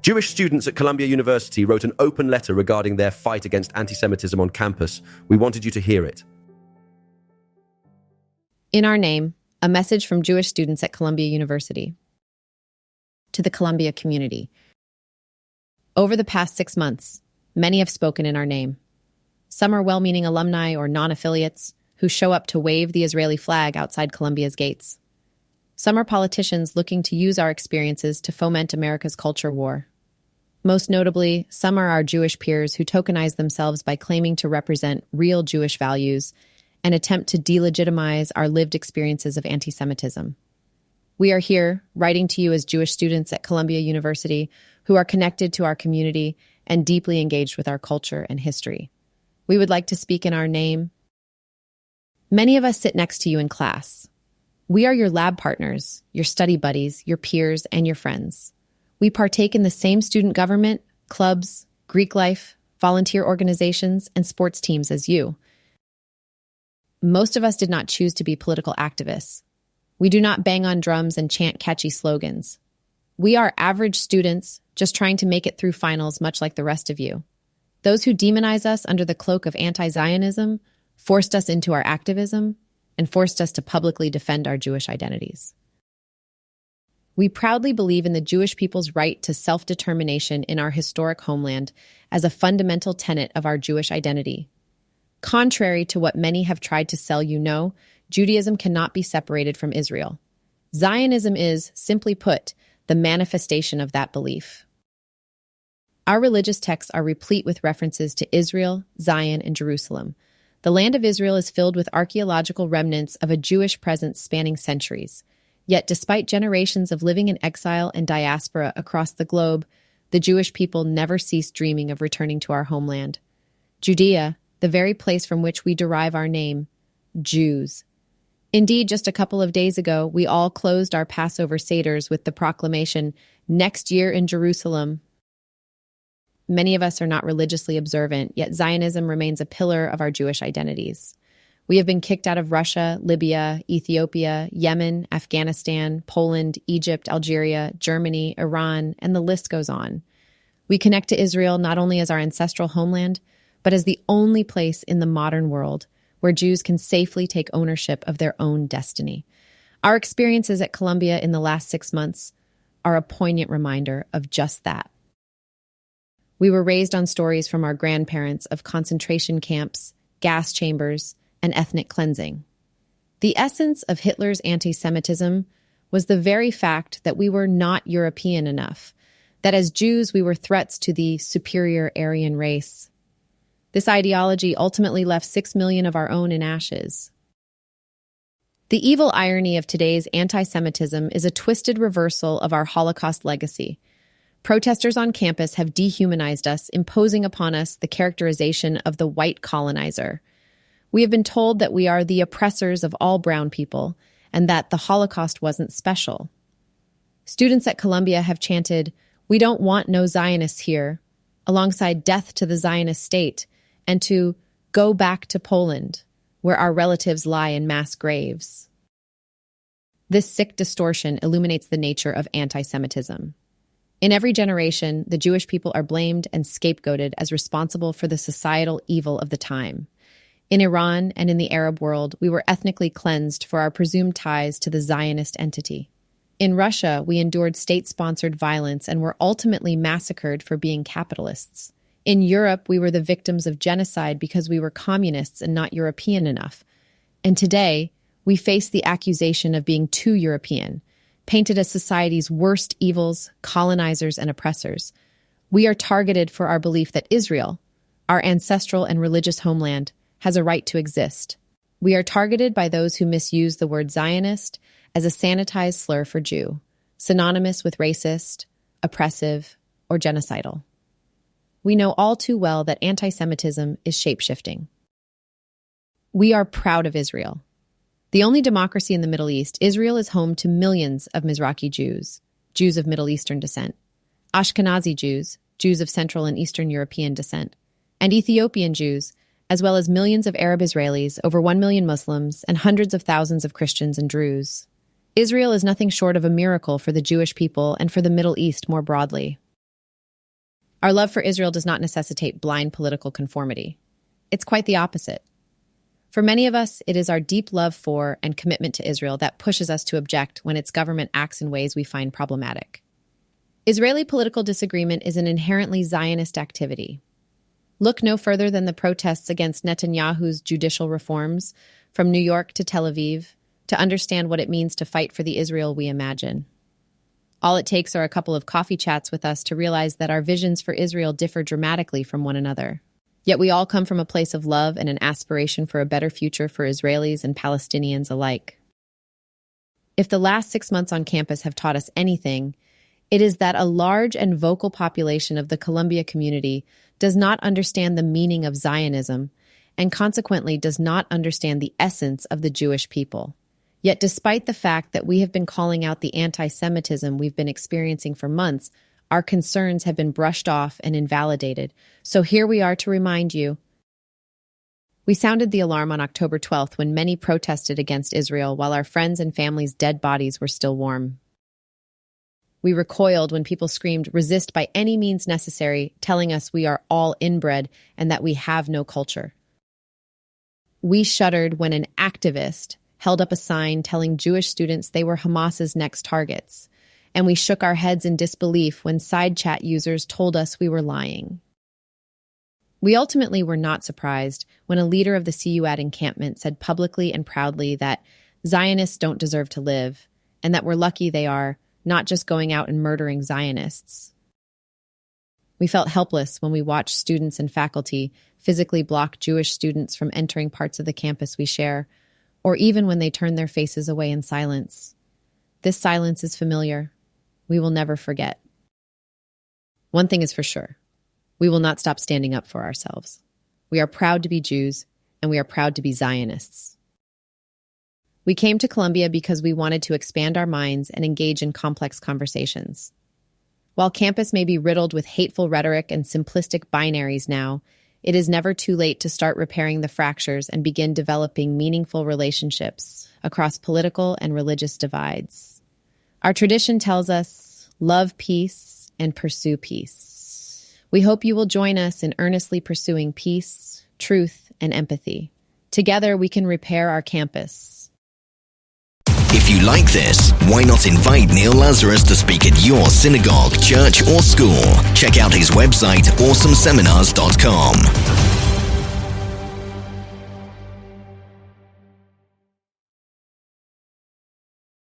Jewish students at Columbia University wrote an open letter regarding their fight against anti-Semitism on campus. We wanted you to hear it. In our name, a message from Jewish students at Columbia University. To the Columbia community. Over the past 6 months, many have spoken in our name. Some are well-meaning alumni or non-affiliates who show up to wave the Israeli flag outside Columbia's gates. Some are politicians looking to use our experiences to foment America's culture war. Most notably, some are our Jewish peers who tokenize themselves by claiming to represent real Jewish values and attempt to delegitimize our lived experiences of anti-Semitism. We are here, writing to you as Jewish students at Columbia University who are connected to our community and deeply engaged with our culture and history. We would like to speak in our name. Many of us sit next to you in class. We are your lab partners, your study buddies, your peers, and your friends. We partake in the same student government, clubs, Greek life, volunteer organizations, and sports teams as you. Most of us did not choose to be political activists. We do not bang on drums and chant catchy slogans. We are average students just trying to make it through finals much like the rest of you. Those who demonize us under the cloak of anti-Zionism forced us into our activism and forced us to publicly defend our Jewish identities. We proudly believe in the Jewish people's right to self-determination in our historic homeland as a fundamental tenet of our Jewish identity. Contrary to what many have tried to sell you, no, Judaism cannot be separated from Israel. Zionism is, simply put, the manifestation of that belief. Our religious texts are replete with references to Israel, Zion, and Jerusalem. The land of Israel is filled with archaeological remnants of a Jewish presence spanning centuries. Yet, despite generations of living in exile and diaspora across the globe, the Jewish people never ceased dreaming of returning to our homeland. Judea, the very place from which we derive our name, Jews. Indeed, just a couple of days ago, we all closed our Passover Seders with the proclamation, "Next year in Jerusalem." Many of us are not religiously observant, yet Zionism remains a pillar of our Jewish identities. We have been kicked out of Russia, Libya, Ethiopia, Yemen, Afghanistan, Poland, Egypt, Algeria, Germany, Iran, and the list goes on. We connect to Israel not only as our ancestral homeland, but as the only place in the modern world where Jews can safely take ownership of their own destiny. Our experiences at Columbia in the last 6 months are a poignant reminder of just that. We were raised on stories from our grandparents of concentration camps, gas chambers, and ethnic cleansing. The essence of Hitler's anti-Semitism was the very fact that we were not European enough, that as Jews we were threats to the superior Aryan race. This ideology ultimately left 6 million of our own in ashes. The evil irony of today's anti-Semitism is a twisted reversal of our Holocaust legacy. Protesters on campus have dehumanized us, imposing upon us the characterization of the white colonizer. We have been told that we are the oppressors of all brown people and that the Holocaust wasn't special. Students at Columbia have chanted, "We don't want no Zionists here," alongside "Death to the Zionist state," and to "Go back to Poland," where our relatives lie in mass graves. This sick distortion illuminates the nature of anti-Semitism. In every generation, the Jewish people are blamed and scapegoated as responsible for the societal evil of the time. In Iran and in the Arab world, we were ethnically cleansed for our presumed ties to the Zionist entity. In Russia, we endured state-sponsored violence and were ultimately massacred for being capitalists. In Europe, we were the victims of genocide because we were communists and not European enough. And today, we face the accusation of being too European, painted as society's worst evils, colonizers, and oppressors. We are targeted for our belief that Israel, our ancestral and religious homeland, has a right to exist. We are targeted by those who misuse the word Zionist as a sanitized slur for Jew, synonymous with racist, oppressive, or genocidal. We know all too well that anti-Semitism is shape-shifting. We are proud of Israel. The only democracy in the Middle East, Israel is home to millions of Mizrahi Jews, Jews of Middle Eastern descent, Ashkenazi Jews, Jews of Central and Eastern European descent, and Ethiopian Jews, as well as millions of Arab Israelis, over 1 million Muslims, and hundreds of thousands of Christians and Druze. Israel is nothing short of a miracle for the Jewish people and for the Middle East more broadly. Our love for Israel does not necessitate blind political conformity. It's quite the opposite. For many of us, it is our deep love for and commitment to Israel that pushes us to object when its government acts in ways we find problematic. Israeli political disagreement is an inherently Zionist activity. Look no further than the protests against Netanyahu's judicial reforms, from New York to Tel Aviv, to understand what it means to fight for the Israel we imagine. All it takes are a couple of coffee chats with us to realize that our visions for Israel differ dramatically from one another. Yet we all come from a place of love and an aspiration for a better future for Israelis and Palestinians alike. If the last 6 months on campus have taught us anything, it is that a large and vocal population of the Columbia community does not understand the meaning of Zionism and consequently does not understand the essence of the Jewish people. Yet despite the fact that we have been calling out the anti-Semitism we've been experiencing for months, our concerns have been brushed off and invalidated. So here we are to remind you. We sounded the alarm on October 12th when many protested against Israel while our friends' and families' dead bodies were still warm. We recoiled when people screamed, "Resist by any means necessary," telling us we are all inbred and that we have no culture. We shuddered when an activist held up a sign telling Jewish students they were Hamas's next targets, and we shook our heads in disbelief when side chat users told us we were lying. We ultimately were not surprised when a leader of the CUAD encampment said publicly and proudly that Zionists don't deserve to live, and that we're lucky they are not just going out and murdering Zionists. We felt helpless when we watched students and faculty physically block Jewish students from entering parts of the campus we share, or even when they turned their faces away in silence. This silence is familiar. We will never forget. One thing is for sure. We will not stop standing up for ourselves. We are proud to be Jews, and we are proud to be Zionists. We came to Columbia because we wanted to expand our minds and engage in complex conversations. While campus may be riddled with hateful rhetoric and simplistic binaries now, it is never too late to start repairing the fractures and begin developing meaningful relationships across political and religious divides. Our tradition tells us, love peace and pursue peace. We hope you will join us in earnestly pursuing peace, truth, and empathy. Together, we can repair our campus. If you like this, why not invite Neil Lazarus to speak at your synagogue, church, or school? Check out his website, awesomeseminars.com.